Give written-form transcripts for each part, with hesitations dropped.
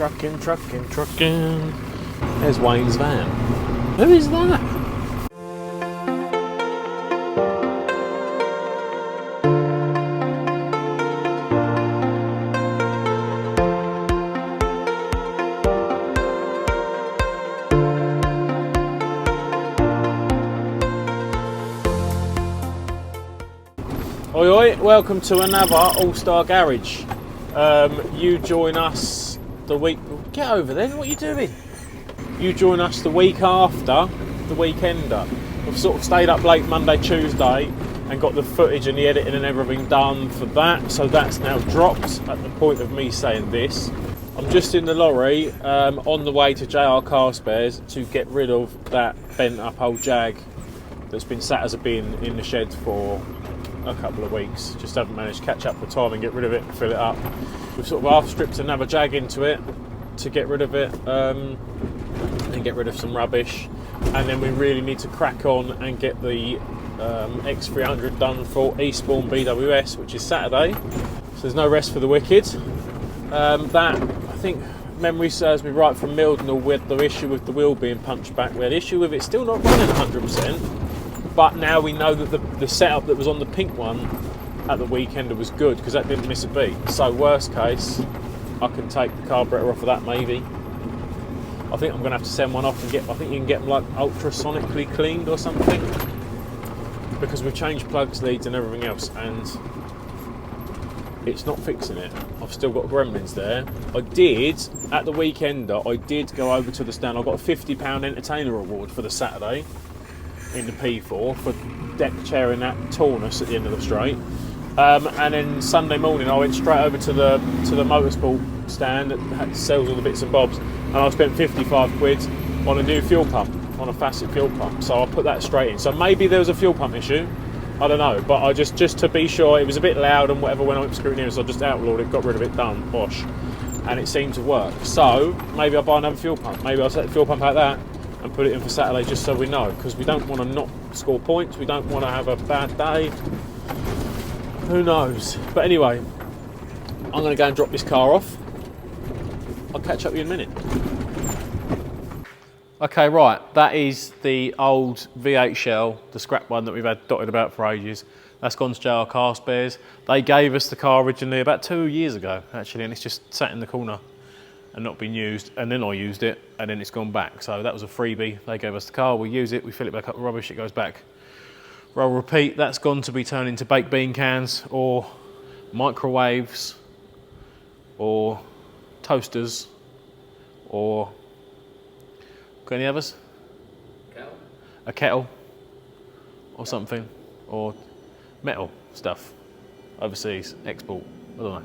trucking. There's Wayne's van. Who is that? Oi oi, welcome to another Allstar Garage. You join us the week... Get over there, what are you doing? You join us the week after the weekender. We've sort of stayed up late Monday, Tuesday and got the footage and the editing and everything done for that. So that's now dropped at the point of me saying this. I'm just in the lorry on the way to JR Car Spares to get rid of that bent up old Jag that's been sat as a bin in the shed for a couple of weeks. Just haven't managed to catch up with time and get rid of it and fill it up. We've sort of half stripped another Jag into it to get rid of it and get rid of some rubbish, and then we really need to crack on and get the X300 done for Eastbourne BWS, which is Saturday, so there's no rest for the wicked. That, I think memory serves me right, from Mildenhall with the issue with the wheel being punched back. We had issue with it still not running 100%, but now we know that the setup that was on the pink one at the weekender was good because that didn't miss a beat. So worst case, I can take the carburetor off of that maybe. I think I'm going to have to send one off and get, I think you can get them like ultrasonically cleaned or something, because we've changed plugs, leads and everything else and it's not fixing it. I've still got gremlins there. I did, at the weekender, I did go over to the stand. I got a £50 entertainer award for the Saturday in the P4 for deck chairing that tallness at the end of the straight. And then Sunday morning I went straight over to the motorsport stand that sells all the bits and bobs, and I spent 55 quid on a new fuel pump, on a facet fuel pump. So I put that straight in. So maybe there was a fuel pump issue, I don't know, but I just to be sure, it was a bit loud and whatever when I went to scrutiny, so I just outlawed it, got rid of it, done, bosh, and it seemed to work. So maybe I'll buy another fuel pump. Maybe I'll set the fuel pump like that and put it in for Saturday, just so we know, because we don't want to not score points, we don't want to have a bad day, who knows. But anyway, I'm going to go and drop this car off. I'll catch up with you in a minute. Okay, right, that is the old V8 shell, the scrap one that we've had dotted about for ages. That's gone to JR Car Spares. They gave us the car originally about 2 years ago, actually, and it's just sat in the corner and not been used, and then I used it and then it's gone back. So that was a freebie. They gave us the car, we use it, we fill it back up with rubbish, it goes back. Roll repeat. That's gone to be turned into baked bean cans or microwaves or toasters or, got any others? Kettle. A kettle or something, or metal stuff, overseas, export, I don't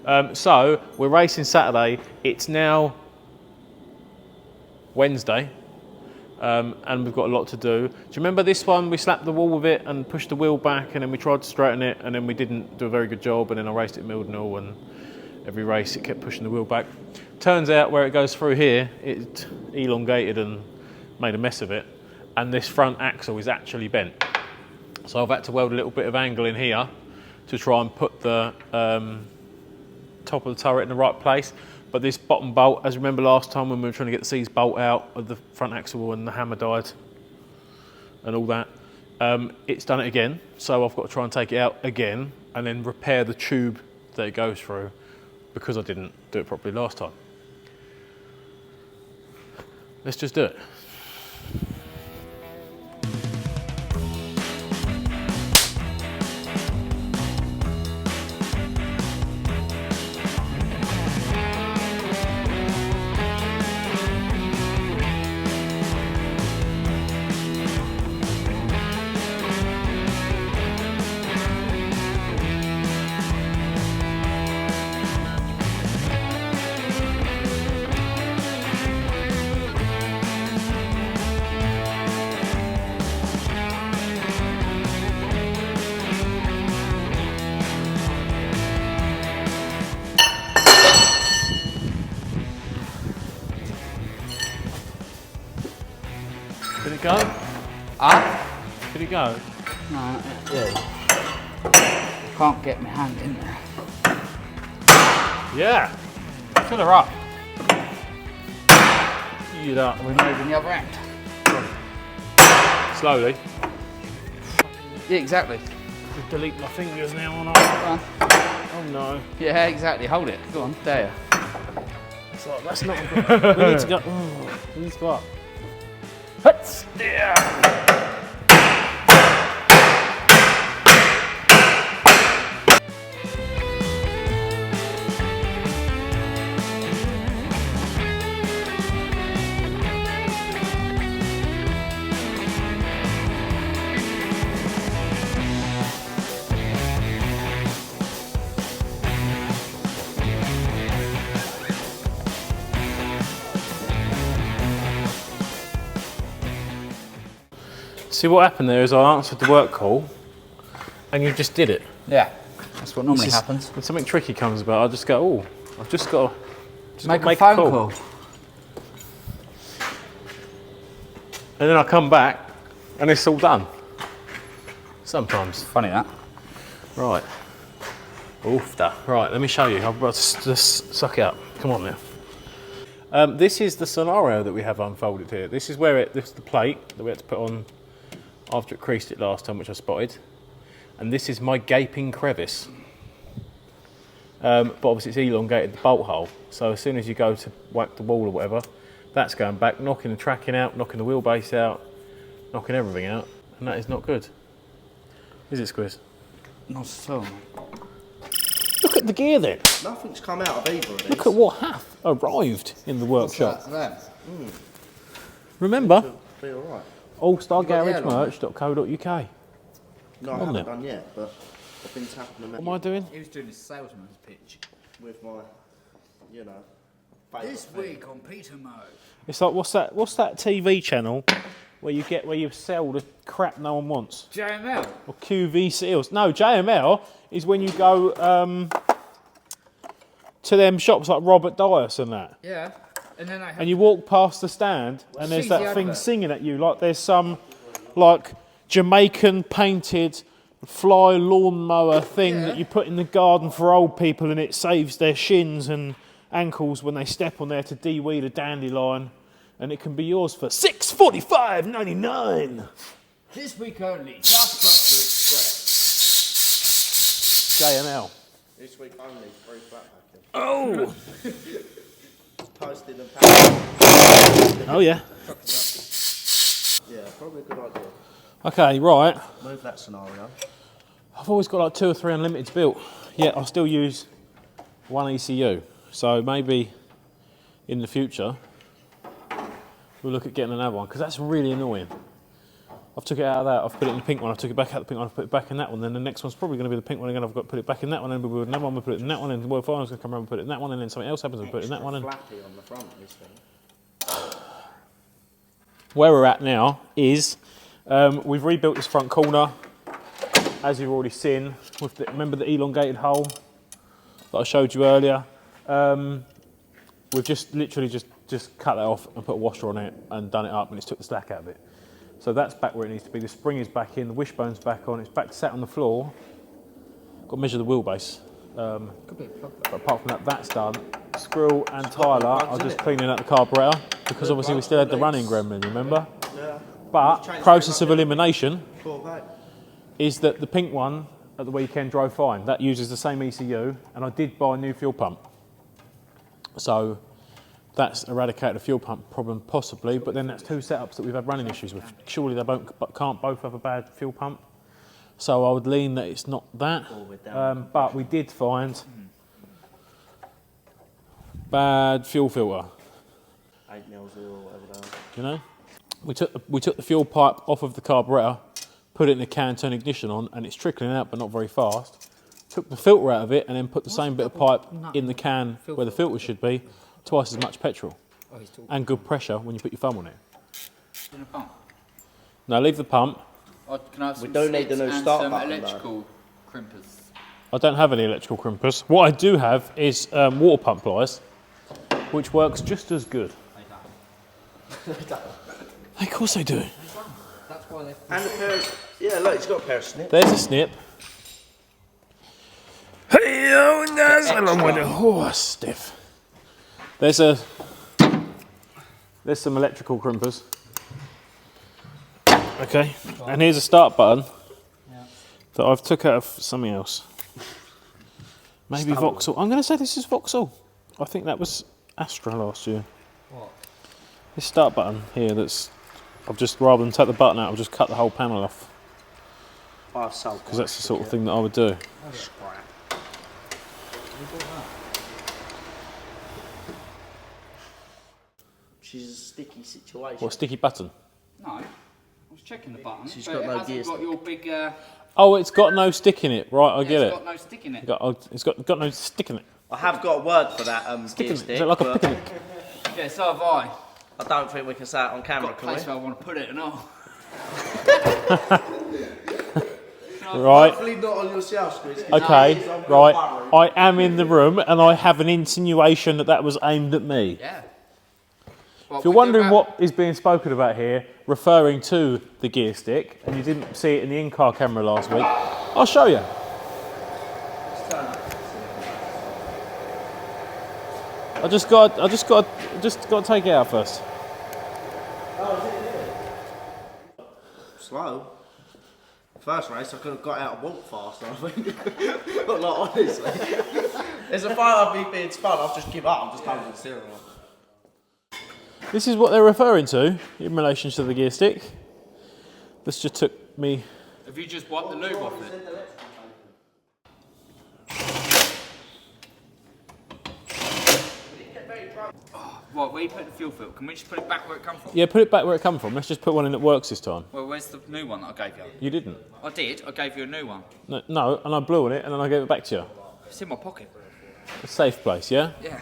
know. So we're racing Saturday. It's now Wednesday, and we've got a lot to do. Do you remember this one? We slapped the wall with it and pushed the wheel back, and then we tried to straighten it, and then we didn't do a very good job, and then I raced it at Mildenhall, and every race it kept pushing the wheel back. Turns out where it goes through here, it elongated and made a mess of it, and this front axle is actually bent. So I've had to weld a little bit of angle in here to try and put the top of the turret in the right place. But this bottom bolt, as you remember last time when we were trying to get the C's bolt out of the front axle and the hammer died and all that, it's done it again. So I've got to try and take it out again and then repair the tube that it goes through, because I didn't do it properly last time. Let's just do it. Did it go? Did it go? No, yeah. Can't get my hand in there. Yeah, fill her up. You'd up. We're moving the other end. Slowly. Yeah, exactly. Just delete my fingers now on. Go on. Oh no. Yeah, exactly. Hold it. Go on. There. It's like, that's not good. We need to go. Oh, we need to go up. Huts. Yeah. See what happened there is I answered the work call and you just did it. Yeah. That's what normally happens. When something tricky comes about, I just go, oh, I've just got to make a phone call. And then I come back and it's all done. Sometimes. Funny that. Right. Oofda. Right, let me show you. I'll just suck it up. Come on now. This is the scenario that we have unfolded here. This is where this is the plate that we had to put on after it creased it last time, which I spotted. And this is my gaping crevice. But obviously it's elongated the bolt hole. So as soon as you go to whack the wall or whatever, that's going back, knocking the tracking out, knocking the wheelbase out, knocking everything out. And that is not good. Is it, Squiz? Not so. Look at the gear then. Nothing's come out of either of these. Look at what hath arrived in the workshop. That? Remember, Be alright. allstargaragemerch.co.uk. No, I haven't done yet, but I've been tapping them. What am I doing? He was doing his salesman's pitch. With my, you know, This week on Peter Mo. It's like what's that TV channel where you sell the crap no one wants? JML. Or QVC. No, JML is when you go to them shops like Robert Dias and that. Yeah. And then And you walk past the stand and there's that thing singing at you like there's some like Jamaican painted fly lawnmower thing that you put in the garden for old people and it saves their shins and ankles when they step on there to de-weed a dandelion, and it can be yours for $645.99. This week only, Just Buster Express. JML. this week only, free flat packing. Oh. Posted and packed. Oh yeah. Yeah, probably a good idea. Okay, right. Move that scenario. I've always got like 2 or 3 unlimiteds built. Yet I still use one ECU. So maybe in the future we'll look at getting another one because that's really annoying. I've took it out of that, I've put it in the pink one, I've took it back out of the pink one, I've put it back in that one, then the next one's probably going to be the pink one again, I've got to put it back in that one, and we'll put another one, we'll put it in that one, and the World Finals going to come around and put it in that one, and then something else happens and put it in that one. And Flappy on the front, this thing. where we're at now is we've rebuilt this front corner, as you've already seen, with remember the elongated hole that I showed you earlier? We've just literally just cut that off and put a washer on it and done it up, and it's took the slack out of it. So that's back where it needs to be. The spring is back in, the wishbone's back on, it's back sat on the floor. Got to measure the wheelbase. But apart from that, that's done. Squirrel and Tyler are just cleaning out the carburetor because obviously we still had the running gremlin, remember? Yeah. But process of elimination is that the pink one at the weekend drove fine. That uses the same ECU, and I did buy a new fuel pump. So that's eradicated a fuel pump problem possibly, but then that's 2 setups that we've had running issues with. Surely they can't both have a bad fuel pump. So I would lean that it's not that, but we did find bad fuel filter. 8 mils or whatever they are. You know, we took the fuel pipe off of the carburetor, put it in a can, turn ignition on, and it's trickling out but not very fast. Took the filter out of it and then put the same bit of pipe in the can where the filter should be, twice as much petrol and good pressure when you put your thumb on it. No, leave the pump. We don't need the new start button, electrical crimpers. I don't have any electrical crimpers. What I do have is water pump pliers, which works just as good. Of course they do. That's why they. And a pair of, yeah, look, it's got a pair of snips. There's a snip. Hey, oh, that's along with the horse, stiff. There's a There's some electrical crimpers. Okay, and here's a start button that I've took out of something else. Maybe Vauxhall. I'm going to say this is Vauxhall. I think that was Astra last year. What? This start button here I've just, rather than take the button out, I've just cut the whole panel off. Because that's the sort of thing that I would do. She's a sticky situation. What, sticky button? No, I was checking the button. She's but got no it gears. hasn't got your big. Oh, it's got no stick in it. Right, I get It's it. got no stick in it. It's got no stick in it. I have got a word for that Stick gear in it. stick. Is it like a but picnic? Yeah, so have I. I don't think we can say it on camera, Got a can we? place where I want to put it and all. Right. Hopefully not on yourself, Chris. Okay, right. I am in the room and I have an insinuation that was aimed at me. Yeah. Well, If you're wondering what is being spoken about here, referring to the gear stick, and you didn't see it in the in-car camera last week, I'll show you. I just got to take it out first. Slow. First race, I could have got out and walked faster, I think. Not like, honestly. There's a photo of me being spun, I've just give up, I'm just holding the steering wheel. This is what they're referring to in relation to the gear stick. This just took me. Have you just wiped the lube off it? What, where you put the fuel filter? Can we just put it back where it come from? Yeah, put it back where it come from. Let's just put one in that works this time. Well, where's the new one that I gave you? You didn't. I did. I gave you a new one. No, and I blew on it and then I gave it back to you. It's in my pocket. A safe place, yeah? Yeah.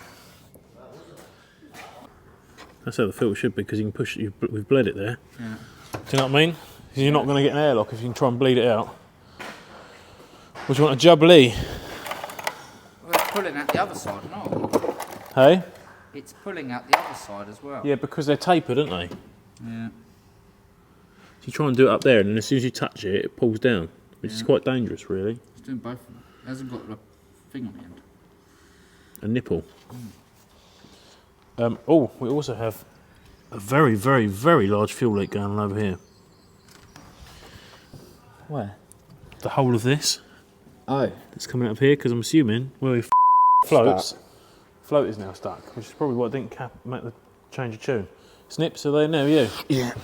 That's how the filter should be, because you can push it, we've bled it there. Yeah. Do you know what I mean? 'Cause you're not going to get an airlock if you can try and bleed it out. Would you want a jubilee? Well, it's pulling out the other side, no? Hey? It's pulling out the other side as well. Yeah, because they're tapered, aren't they? Yeah. So you try and do it up there, and then as soon as you touch it, it pulls down, which is quite dangerous, really. It's doing both of them. It hasn't got the thing on the end. A nipple. Oh, we also have a very, very, very large fuel leak going on over here. Where? The whole of this Oh. that's coming out of here, because I'm assuming where we floats, float is now stuck, which is probably what didn't make the change of tune. Snips, are they now you? Yeah.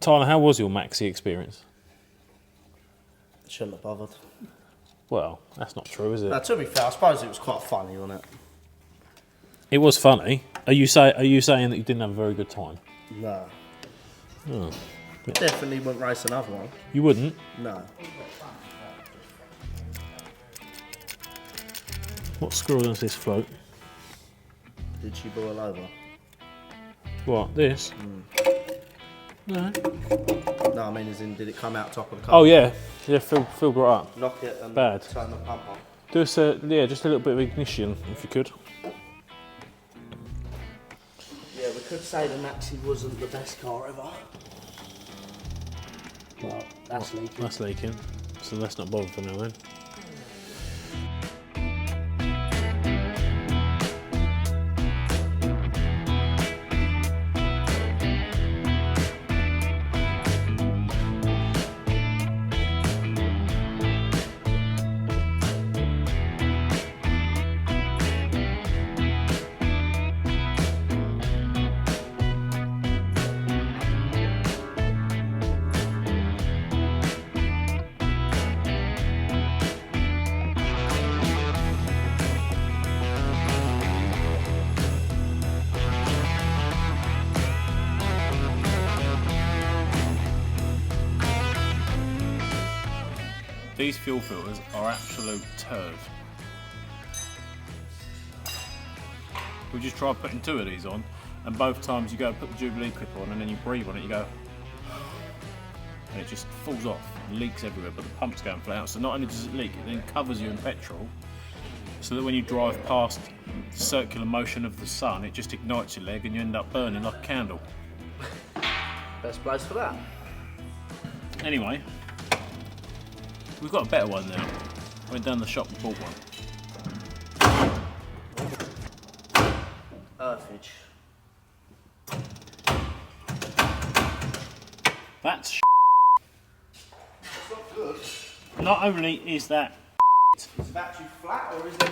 Tyler, how was your Maxi experience? Shouldn't have bothered. Well, that's not true, is it? Now, to be fair, I suppose it was quite funny, wasn't it? It was funny. Are you saying that you didn't have a very good time? No. Oh. Definitely wouldn't race another one. You wouldn't? No. What screw does this float? Did she boil over? What, this? No. No, I mean as in, did it come out top of the car? Oh yeah, yeah, fill right up. Knock it and Bad. turn the pump on. Do us just a little bit of ignition, if you could. Yeah, we could say the Maxi wasn't the best car ever. Well, that's leaking. That's leaking, so let's not bother for now then. These fuel filters are absolute turd. We just tried putting 2 of these on, and both times you go put the Jubilee clip on and then you breathe on it, you go, and it just falls off and leaks everywhere, but the pump's going flat out. So not only does it leak, it then covers you in petrol, so that when you drive past the circular motion of the sun, it just ignites your leg and you end up burning like a candle. Best place for that. Anyway, we've got a better one now. Went down the shop and bought one. earthage. That's It's not good. not only is that Is it actually flat or is it?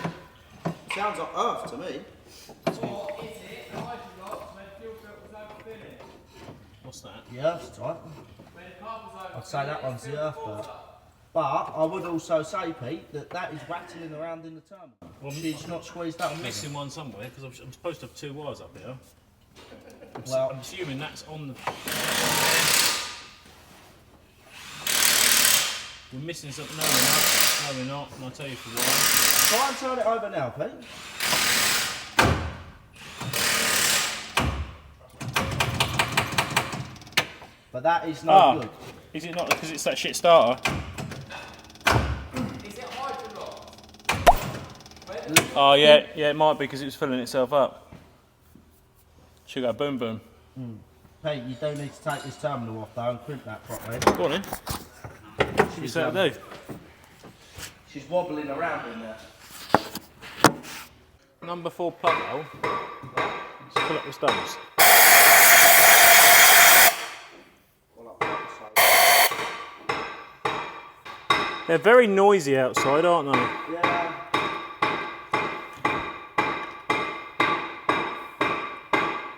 Sounds like earth to me. what's that? The earth's tight. I'd say that one's the earth but I would also say, Pete, that is rattling around in the terminal. Well, She's not squeezed out. I'm missing one somewhere because I'm supposed to have 2 wires up here. Well, I'm assuming that's on the. We're missing something. No, we're not. No, we're not. And I'll tell you for why. try and turn it over now, Pete. But that is no good. Is it not because it's that shit starter? Is it hydrolocked? Oh yeah, it might be because it was filling itself up. Should go boom boom. Pete, you do need to take this terminal off though and crimp that properly. Go on in. What's that do? She's wobbling around in there. Number 4 plug hole. Let's fill up the stones. They're very noisy outside, aren't they? Yeah.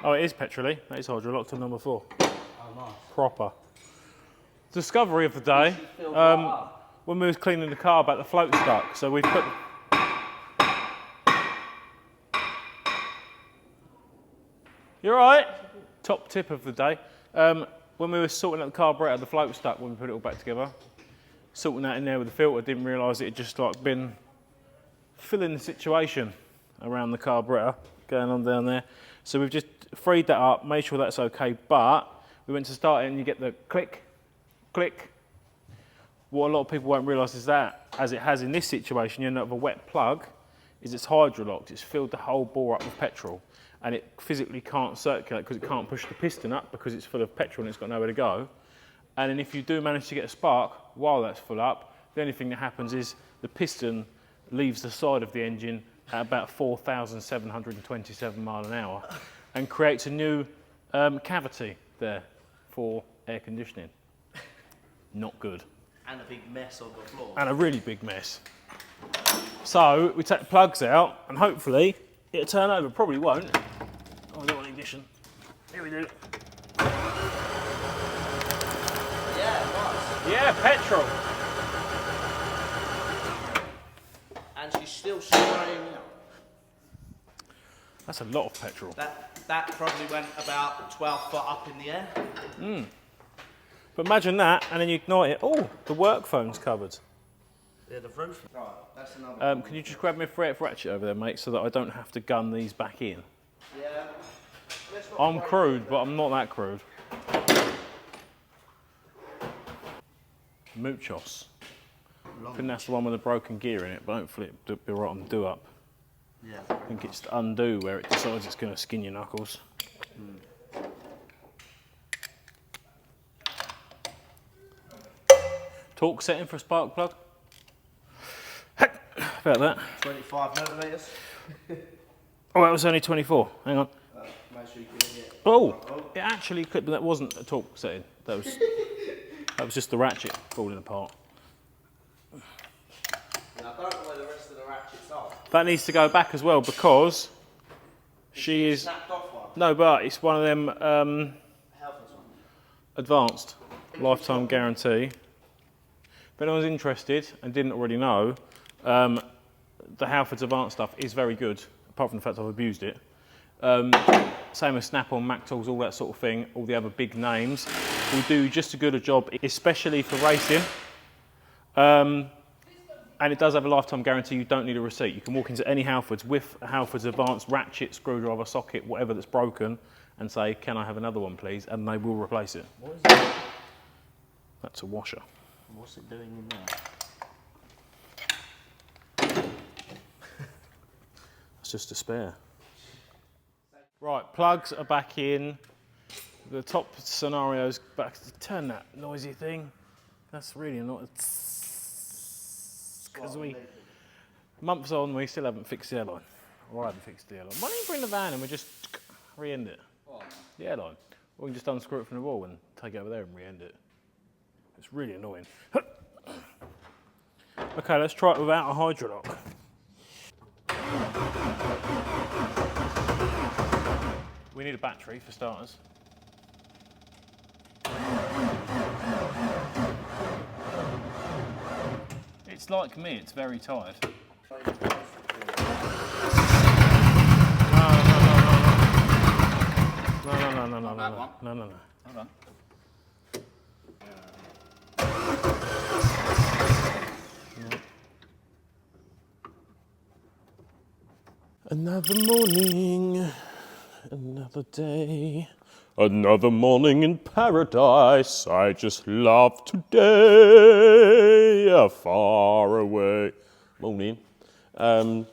Oh, it is petrol-y. That is hydrolocked on number 4. Oh, nice. Proper. Discovery of the day. When we was cleaning the car back, the float stuck. So we put. You're right. Top tip of the day. When we were sorting out the carburetor, the float stuck when we put it all back together. Sorting that in there with the filter, didn't realise it had just like been filling the situation around the carburetor going on down there. So we've just freed that up, made sure that's okay, but we went to start it and you get the click, click. What a lot of people won't realise is that, as it has in this situation, you end up with a wet plug, is it's hydrolocked, it's filled the whole bore up with petrol and it physically can't circulate because it can't push the piston up because it's full of petrol and it's got nowhere to go. And then if you do manage to get a spark while that's full up, the only thing that happens is the piston leaves the side of the engine at about 4,727 miles an hour and creates a new cavity there for air conditioning. Not good. And a big mess on the floor. And a really big mess. So we take the plugs out and hopefully it'll turn over. Probably won't. Oh, I don't want ignition. Here we do. Yeah, nice. Yeah, petrol. And she's still spraying out. That's a lot of petrol. That probably went about 12 foot up in the air. But imagine that, and then you ignite it. Oh, the work phone's covered. Yeah, the roof. Right, that's another. Can you just grab me a 3/8 ratchet over there, mate, so that I don't have to gun these back in? Yeah. I'm crude, but I'm not that crude. Muchos. I think that's the one with the broken gear in it, but hopefully it'll be right on the do-up. Yeah. I think it's the undo where it decides it's going to skin your knuckles. Torque setting for a spark plug. Heck, about that. 25 millimetres. Oh, that was only 24. Hang on. Make sure you can get. Oh, it actually clipped, but that wasn't a torque setting. That was just the ratchet falling apart. Yeah, I don't know where the rest of the ratchets are. That needs to go back as well because she is. Snapped off one. No, but it's one of them Helpers one. advanced lifetime guarantee. If anyone's interested and didn't already know, the Halfords Advanced stuff is very good, apart from the fact I've abused it. Same as Snap-on, Mac Tools, all that sort of thing, all the other big names. We do just as good a job, especially for racing. And it does have a lifetime guarantee. You don't need a receipt. You can walk into any Halfords with a Halfords Advanced ratchet, screwdriver, socket, whatever that's broken, and say, "Can I have another one, please?" And they will replace it. What is that? That's a washer. What's it doing in there? It's just a spare. Right, plugs are back in. The top scenario's back. Turn that noisy thing. That's really annoying. Because months on, we still haven't fixed the airline. Well, I haven't fixed the airline. Why don't you bring the van and we just re-end it? What? The airline. Or we can just unscrew it from the wall and take it over there and re-end it. It's really annoying. Okay, let's try it without a hydrolock. We need a battery for starters. It's like me, it's very tired. No. Hold on. Another morning, another day, another morning in paradise. I just love today, far away. Morning. Where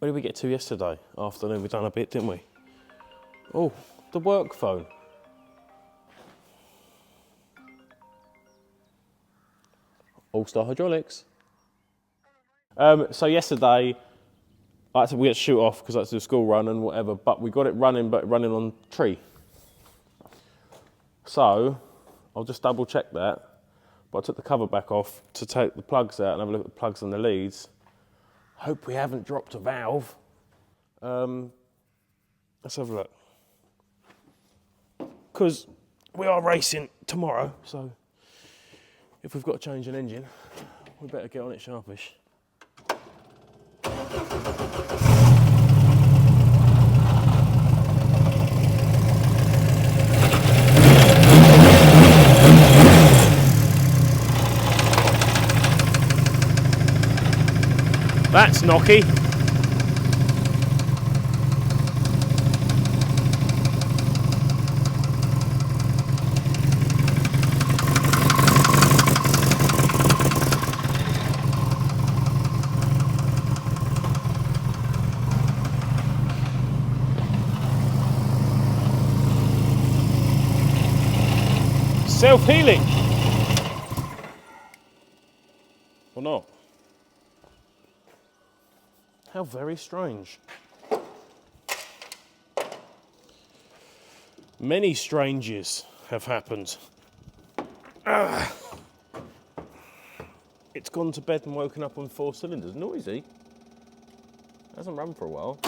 did we get to yesterday afternoon? We done a bit, didn't we? Oh, the work phone. Allstar Hydraulics. So yesterday, we had to shoot off because that's the school run and whatever, but we got it running, but running on tree. So, I'll just double check that. But I took the cover back off to take the plugs out and have a look at the plugs and the leads. Hope we haven't dropped a valve. Let's have a look. Because we are racing tomorrow, so if we've got to change an engine, we better get on it sharpish. That's knocky. Self-healing. Or not? How very strange. Many stranges have happened. It's gone to bed and woken up on 4 cylinders. Noisy. Hasn't run for a while.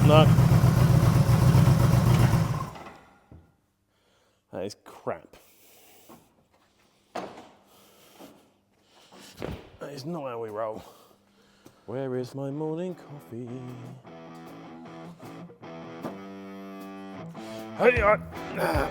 No. That is crap. That is not how we roll. Where is my morning coffee? Hey, okay.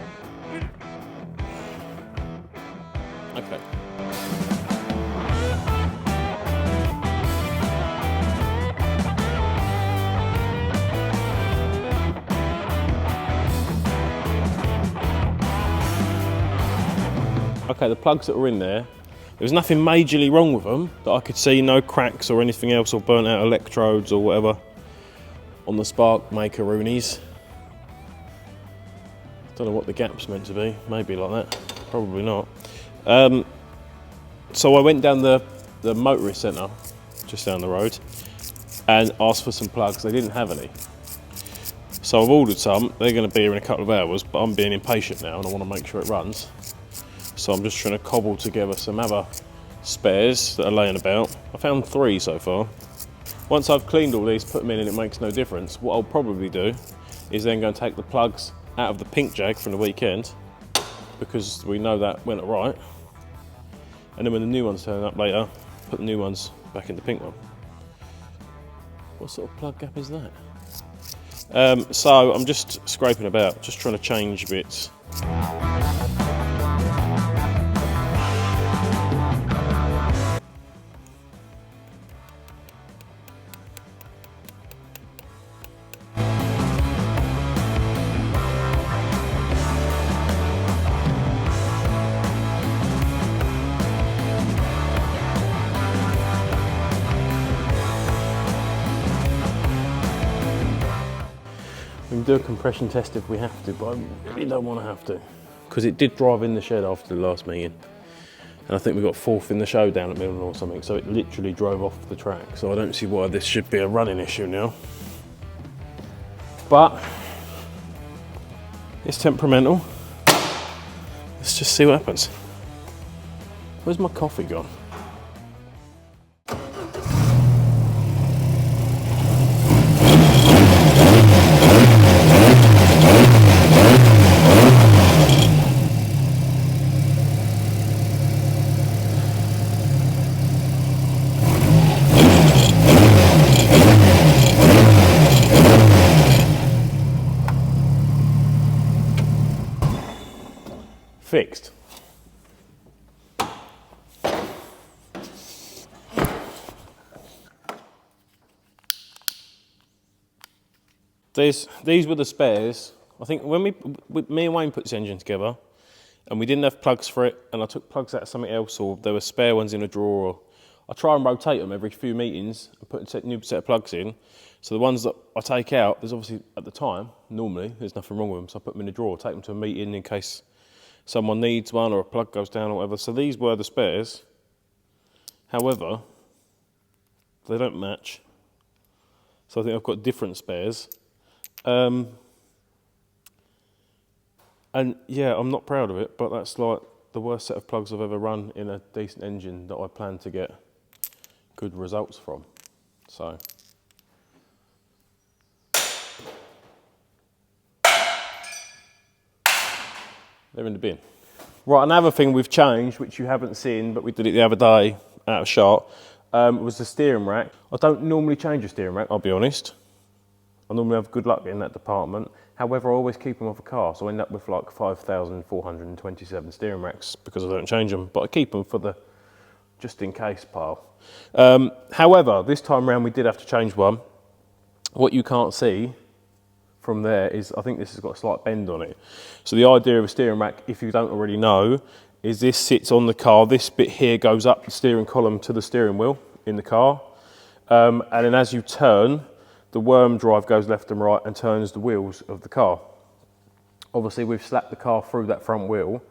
Okay, the plugs that were in there was nothing majorly wrong with them that I could see, no cracks or anything else or burnt out electrodes or whatever on the spark maker roonies. Don't know what the gap's meant to be, maybe like that, probably not. So I went down the motorist centre, just down the road, and asked for some plugs. They didn't have any. So I've ordered some, they're going to be here in a couple of hours, but I'm being impatient now and I want to make sure it runs. So I'm just trying to cobble together some other spares that are laying about. I found 3 so far. Once I've cleaned all these, put them in and it makes no difference, what I'll probably do is then go and take the plugs out of the pink jag from the weekend, because we know that went alright. And then when the new ones turn up later, put the new ones back in the pink one. What sort of plug gap is that? So I'm just scraping about, just trying to change bits. do a compression test if we have to, but I really don't want to have to. Because it did drive in the shed after the last meeting. And I think we got 4th in the show down at Milton or something, so it literally drove off the track. So I don't see why this should be a running issue now. But it's temperamental. Let's just see what happens. Where's my coffee gone? Fixed. These were the spares. I think when me and Wayne put this engine together, and we didn't have plugs for it, and I took plugs out of something else, or there were spare ones in a drawer. Or I try and rotate them every few meetings and put a new set of plugs in. So the ones that I take out, there's obviously at the time, normally there's nothing wrong with them, so I put them in a drawer, take them to a meeting in case someone needs one or a plug goes down or whatever. So these were the spares. However, they don't match. So I think I've got different spares. And yeah, I'm not proud of it, but that's like the worst set of plugs I've ever run in a decent engine that I plan to get good results from. So. They're in the bin. Right, another thing we've changed, which you haven't seen, but we did it the other day out of shot, was the steering rack. I don't normally change a steering rack, I'll be honest. I normally have good luck in that department. However, I always keep them off a car, so I end up with like 5,427 steering racks because I don't change them, but I keep them for the just in case pile. However, this time round we did have to change one. What you can't see from there is, I think this has got a slight bend on it. So the idea of a steering rack, if you don't already know, is this sits on the car. This bit here goes up the steering column to the steering wheel in the car. And then as you turn, the worm drive goes left and right and turns the wheels of the car. Obviously we've slapped the car through that front wheel,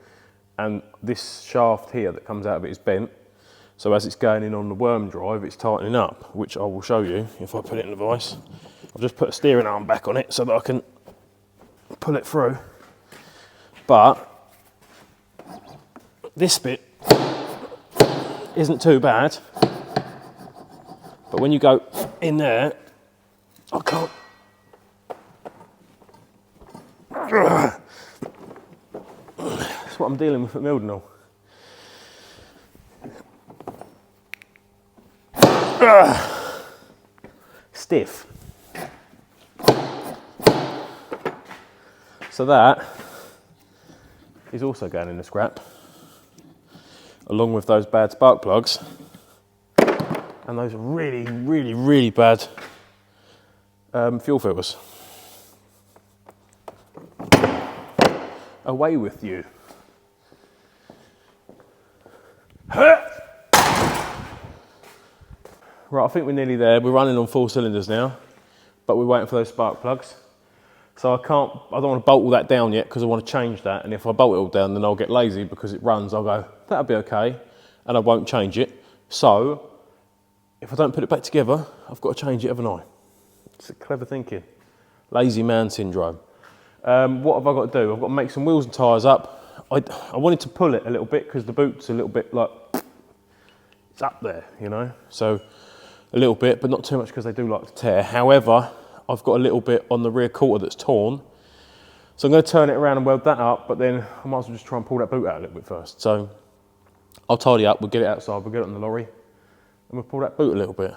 and this shaft here that comes out of it is bent. So as it's going in on the worm drive, it's tightening up, which I will show you if I put it in the vise. I've just put a steering arm back on it so that I can pull it through. But this bit isn't too bad. But when you go in there, I can't. That's what I'm dealing with at Mildenhall. Stiff. So that is also going in the scrap, along with those bad spark plugs and those really, really, really bad fuel filters. Away with you. Right, I think we're nearly there. We're running on 4 cylinders now, but we're waiting for those spark plugs. So I don't want to bolt all that down yet because I want to change that. And if I bolt it all down, then I'll get lazy because it runs. I'll go, that'll be okay. And I won't change it. So if I don't put it back together, I've got to change it, haven't I? It's clever thinking. Lazy man syndrome. What have I got to do? I've got to make some wheels and tyres up. I wanted to pull it a little bit because the boot's a little bit like, it's up there, you know? So a little bit, but not too much because they do like to tear. However, I've got a little bit on the rear quarter that's torn. So I'm going to turn it around and weld that up, but then I might as well just try and pull that boot out a little bit first. So I'll tidy up, we'll get it outside, we'll get it on the lorry, and we'll pull that boot a little bit.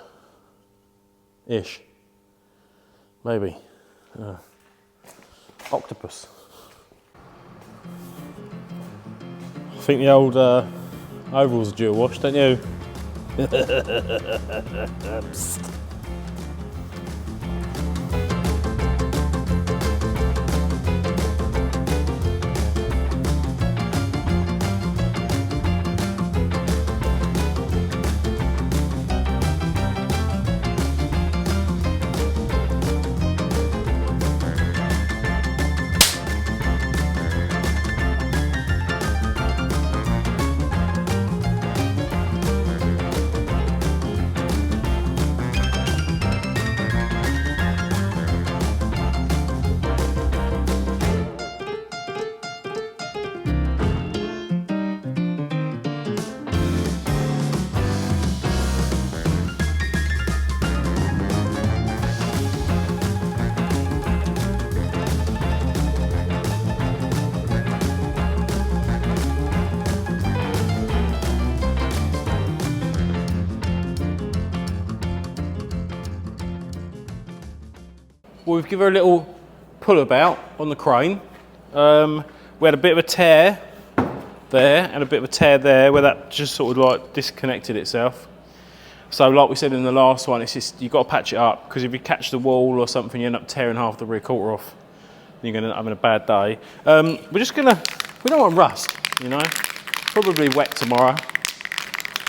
Ish. Maybe. Octopus. I think the old overalls are due a wash, don't you? Well, we've given her a little pull about on the crane. We had a bit of a tear there and a bit of a tear there where that just sort of like disconnected itself. So like we said in the last one, it's just, you've got to patch it up, because if you catch the wall or something, you end up tearing half the rear quarter off. You're going to end up having a bad day. We don't want rust, you know. Probably wet tomorrow.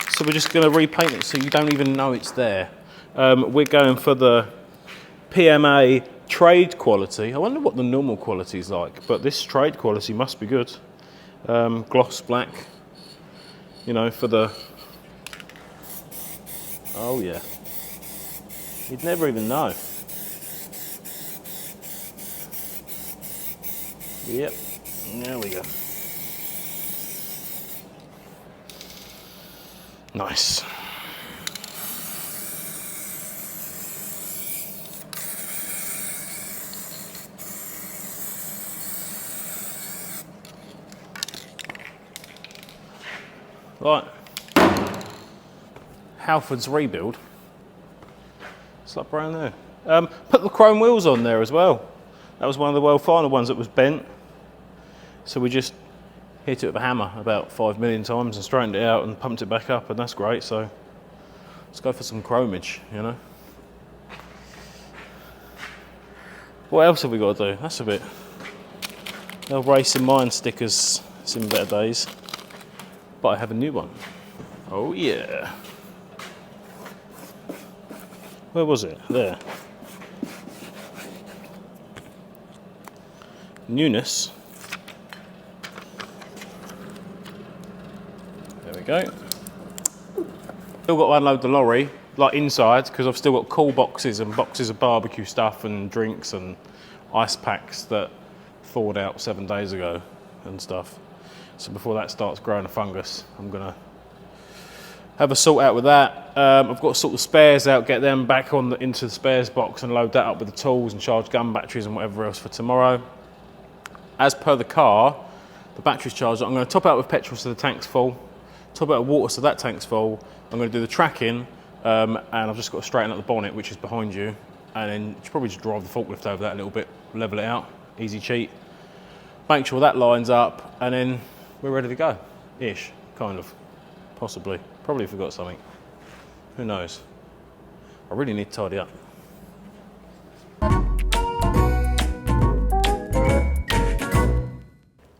So we're just going to repaint it so you don't even know it's there. We're going for the PMA trade quality. I wonder what the normal quality is like, but this trade quality must be good. Gloss black, you know, for the... Oh yeah, you'd never even know. Yep, there we go. Nice. Right, Halford's rebuild. It's like brand new. Put the chrome wheels on there as well. That was one of the World Final ones that was bent. So we just hit it with a hammer about 5 million times and straightened it out and pumped it back up, and that's great. So let's go for some chromage, you know. What else have we got to do? That's a bit... No Racing Mind stickers, it's in better days. But I have a new one. Oh yeah. Where was it? There. Newness. There we go. Still got to unload the lorry, like inside, because I've still got cool boxes and boxes of barbecue stuff and drinks and ice packs that thawed out 7 days ago and stuff. So before that starts growing a fungus, I'm gonna have a sort out with that. I've got to sort the spares out, get them back into the spares box and load that up with the tools and charge gun batteries and whatever else for tomorrow. As per the car, the battery's charged. I'm going to top out with petrol so the tank's full, top out with water so that tank's full. I'm going to do the tracking, and I've just got to straighten up the bonnet, which is behind you, and then you should probably just drive the forklift over that a little bit, level it out, easy cheat. Make sure that lines up, and then we're ready to go. Ish, kind of, possibly. Probably forgot something. Who knows? I really need to tidy up.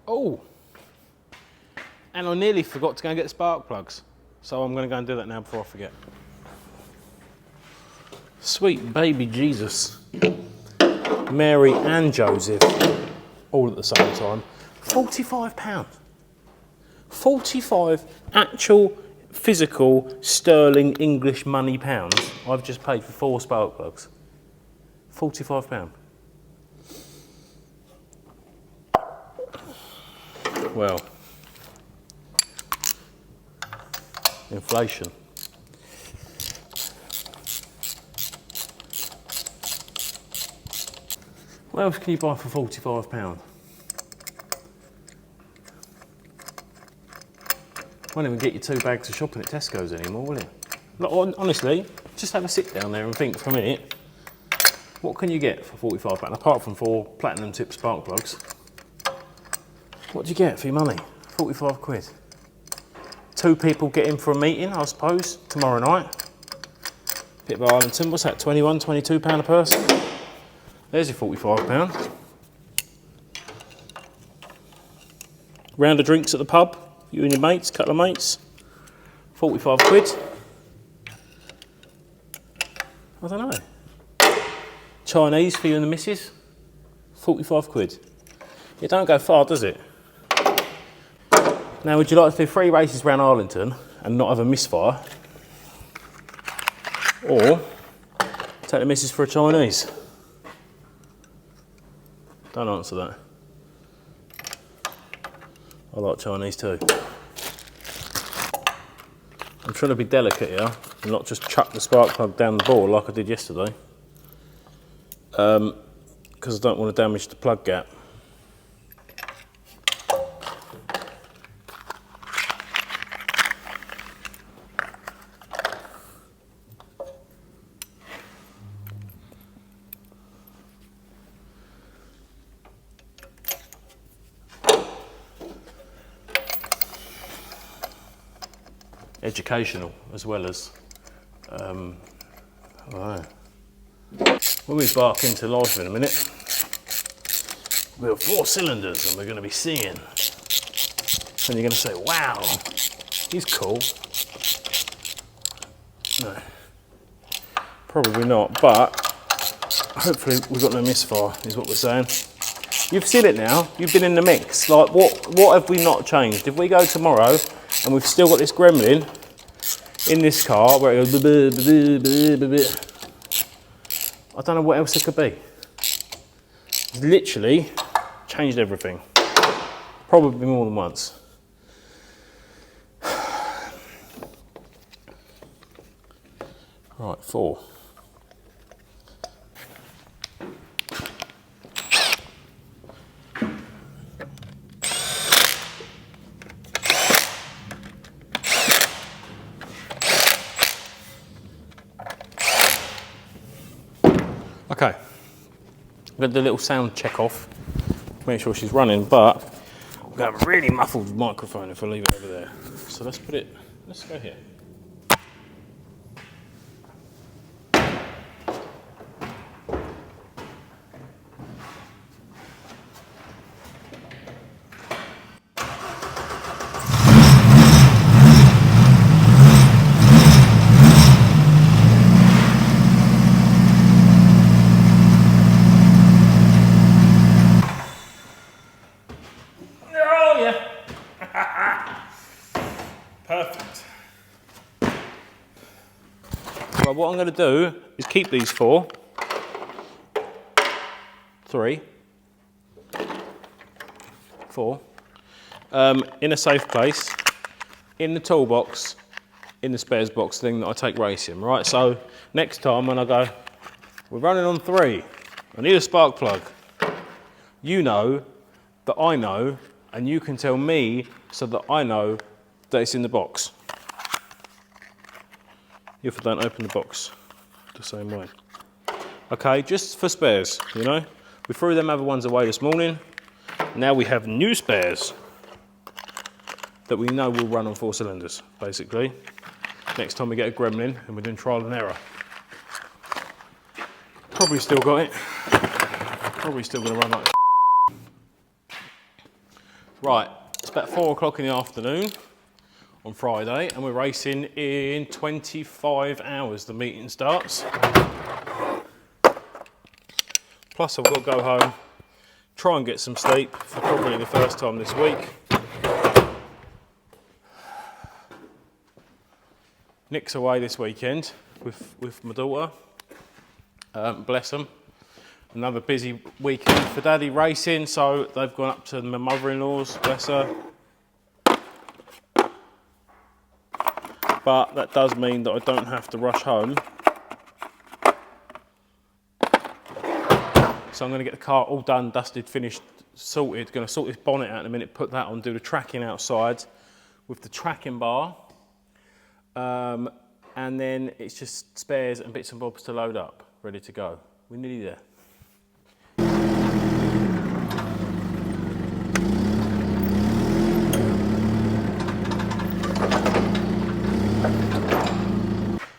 Oh, and I nearly forgot to go and get the spark plugs. So I'm going to go and do that now before I forget. Sweet baby Jesus. Mary and Joseph, all at the same time. £45. 45 actual physical sterling English money pounds I've just paid for 4 spark plugs. £45. Well, inflation. What else can you buy for £45? Won't even get you 2 bags of shopping at Tesco's anymore, will it? Like, honestly, just have a sit down there and think for a minute. What can you get for £45? Apart from 4 platinum tip spark plugs. What do you get for your money? 45 quid. 2 people get in for a meeting, I suppose, tomorrow night. Bit of Arlington, what's that, £21, £22 a person? There's your £45. Round of drinks at the pub, you and your mates, couple of mates, 45 quid. I don't know. Chinese for you and the missus, 45 quid. It don't go far, does it? Now, would you like to do 3 races around Arlington and not have a misfire? Or take the missus for a Chinese? Don't answer that. I like Chinese too. I'm trying to be delicate here and not just chuck the spark plug down the board like I did yesterday. Because I don't want to damage the plug gap. educational as well as, when we embark into life in a minute, we've got 4 cylinders and we're going to be singing. And you're going to say, wow, he's cool. No, probably not, but hopefully we've got no misfire, is what we're saying. You've seen it now, you've been in the mix. Like, what have we not changed? If we go tomorrow and we've still got this gremlin in this car where it goes, I don't know what else it could be. It's literally changed everything. Probably more than once. Right, 4. Okay, I'm going to do a little sound check off, make sure she's running, but I'm going to have a really muffled microphone if I leave it over there. So let's go here. Perfect. Right, what I'm going to do is keep these 4, 3, 4, in a safe place, in the toolbox, in the spares box thing that I take racing, right? So next time when I go, we're running on 3, I need a spark plug. You know that I know, and you can tell me so that I know that it's in the box. If I don't open the box the same way. Okay, just for spares, you know? We threw them other ones away this morning. Now we have new spares that we know will run on 4 cylinders, basically. Next time we get a gremlin and we're doing trial and error. Probably still got it. Probably still gonna run like Right, it's about 4 o'clock in the afternoon on Friday and we're racing in 25 hours. The meeting starts. Plus I've got to go home, try and get some sleep for probably the first time this week. Nick's away this weekend with my daughter, bless them. Another busy weekend for Daddy racing, so they've gone up to my mother-in-law's, bless her. But that does mean that I don't have to rush home. So I'm going to get the car all done, dusted, finished, sorted. Going to sort this bonnet out in a minute, put that on, do the tracking outside with the tracking bar. And then it's just spares and bits and bobs to load up, ready to go. We're nearly there.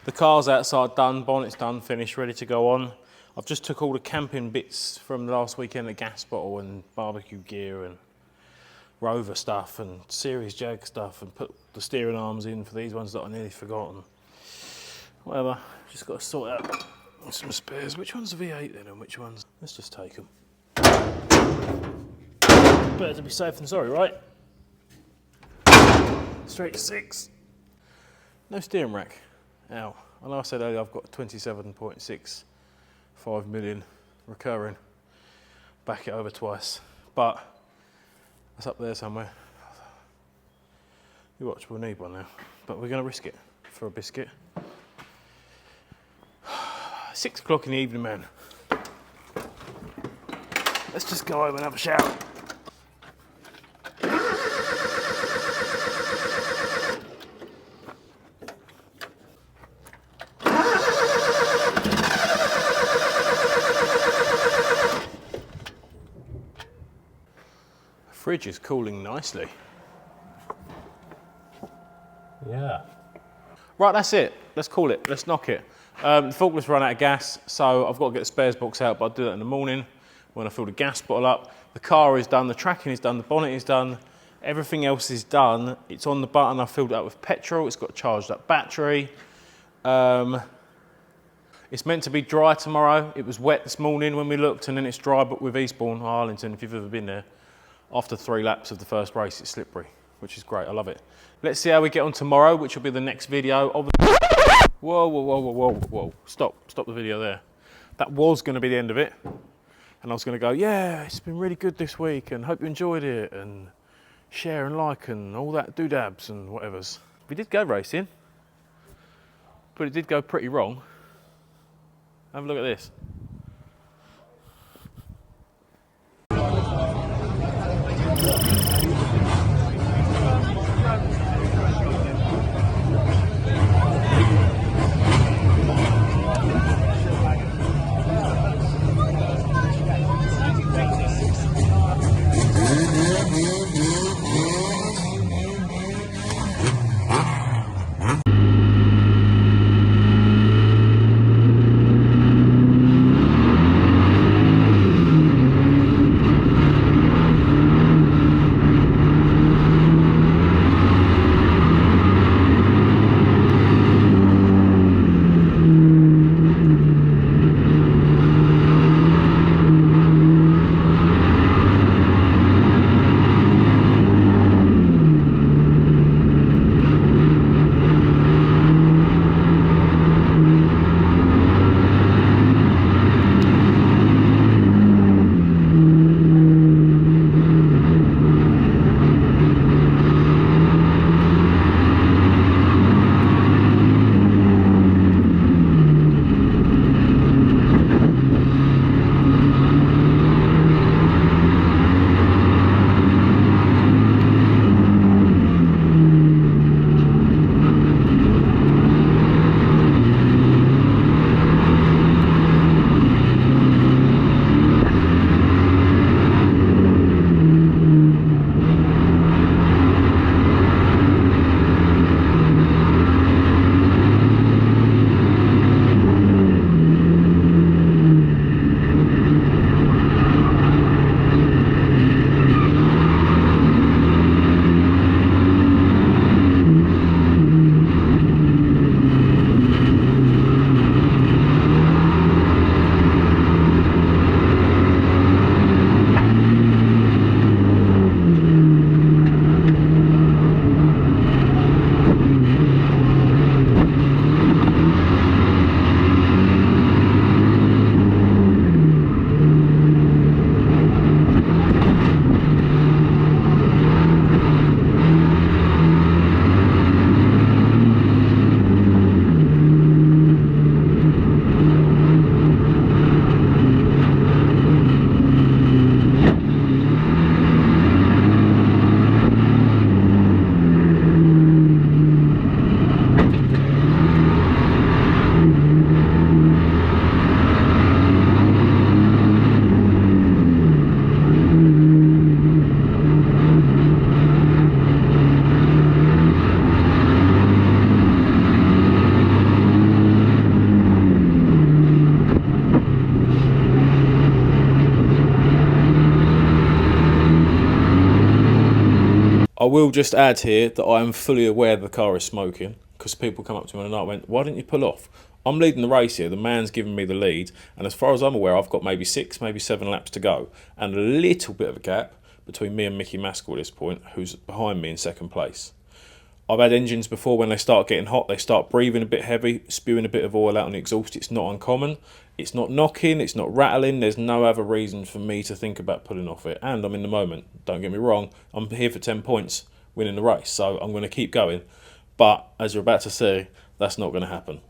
The car's outside done, bonnet's done, finished, ready to go on. I've just took all the camping bits from last weekend, the gas bottle and barbecue gear and Rover stuff and Series Jag stuff, and put the steering arms in for these ones that I nearly forgotten. Whatever, just got to sort out some spares. Which one's the V8 then and which one's... Let's just take them. Better to be safe than sorry, right? Straight to 6. No steering rack. Ow. I know I said earlier I've got 27.65 million recurring. Back it over twice. But that's up there somewhere. You watch, we'll need one now. But we're going to risk it for a biscuit. 6 o'clock in the evening, man. Let's just go home and have a shower. The fridge is cooling nicely. Yeah. Right, that's it. Let's call it. Let's knock it. The forklift's run out of gas, so I've got to get the spares box out, but I'll do that in the morning when I fill the gas bottle up. The car is done, the tracking is done, the bonnet is done, everything else is done. It's on the button. I filled it up with petrol. It's got a charged up battery. It's meant to be dry tomorrow. It was wet this morning when we looked, and then it's dry, but with Eastbourne, Arlington, if you've ever been there, after 3 laps of the first race, it's slippery, which is great. I love it. Let's see how we get on tomorrow, which will be the next video. Whoa, whoa, whoa, whoa, whoa, whoa. Stop the video there. That was going to be the end of it. And I was going to go, yeah, it's been really good this week, and hope you enjoyed it, and share and like, and all that doodabs and whatevers. We did go racing, but it did go pretty wrong. Have a look at this. I will just add here that I am fully aware the car is smoking, because people come up to me on the night and went, why didn't you pull off? I'm leading the race here, the man's giving me the lead, and as far as I'm aware, I've got maybe 6, maybe 7 laps to go, and a little bit of a gap between me and Mickey Maskell at this point, who's behind me in second place. I've had engines before, when they start getting hot, they start breathing a bit heavy, spewing a bit of oil out on the exhaust. It's not uncommon. It's not knocking, it's not rattling. There's no other reason for me to think about pulling off it. And I'm in the moment. Don't get me wrong. I'm here for 10 points, winning the race. So I'm going to keep going. But as you're about to see, that's not going to happen.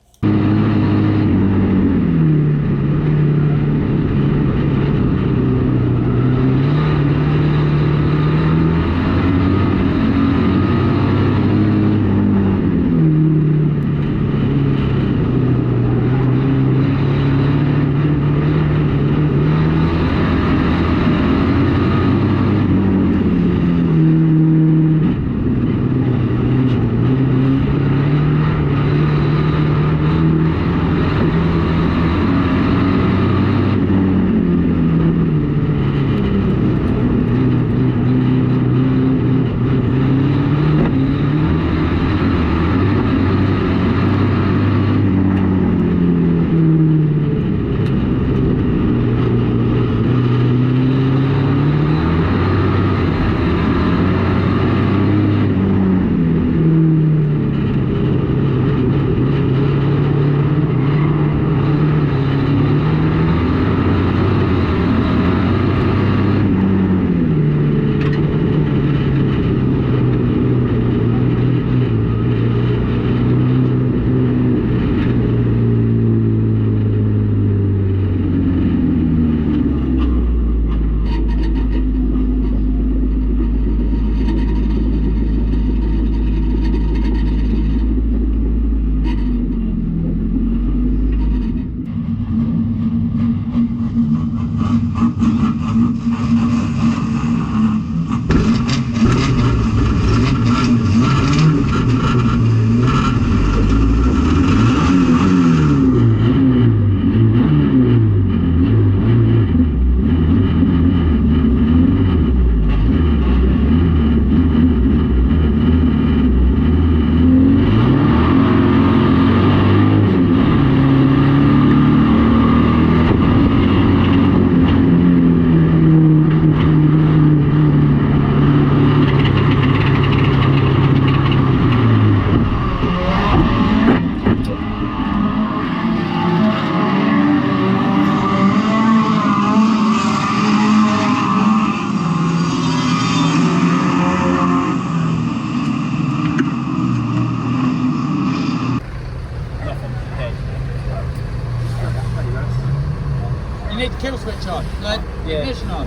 need the kill switch on. Like, ignition on.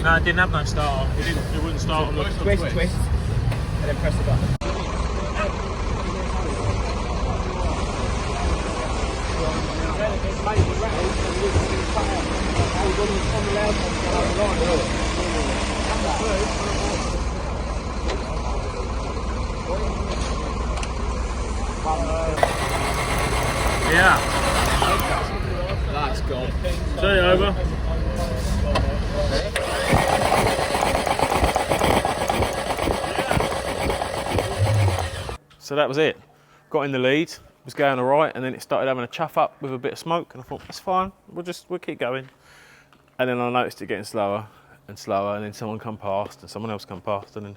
No, it didn't have no starter. It wouldn't start on the Twist, and then press the button. Yeah. That's gone. See you over. So that was it. Got in the lead, was going all right, and then it started having a chuff up with a bit of smoke, and I thought, that's fine, we'll keep going. And then I noticed it getting slower and slower, and then someone come past, and someone else come past, and then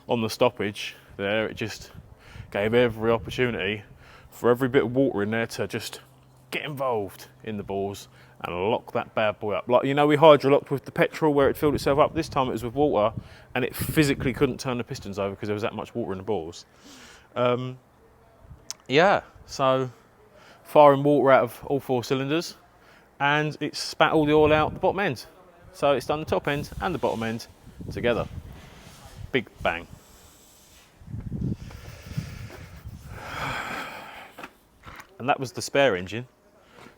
on the stoppage there, it just gave every opportunity for every bit of water in there to just get involved in the balls and lock that bad boy up. Like, you know, we hydro-locked with the petrol where it filled itself up. This time it was with water, and it physically couldn't turn the pistons over because there was that much water in the balls. Yeah, so firing water out of all 4 cylinders, and it spat all the oil out the bottom end. So it's done the top end and the bottom end together. Big bang. And that was the spare engine,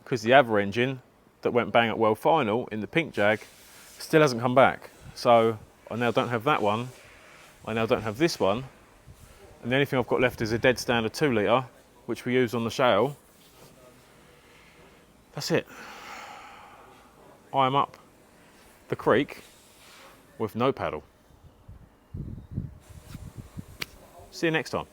because the other engine that went bang at World Final in the pink Jag still hasn't come back. So I now don't have that one, I now don't have this one, and the only thing I've got left is a dead standard 2 litre, which we use on the shale. That's it. I am up the creek with no paddle. See you next time.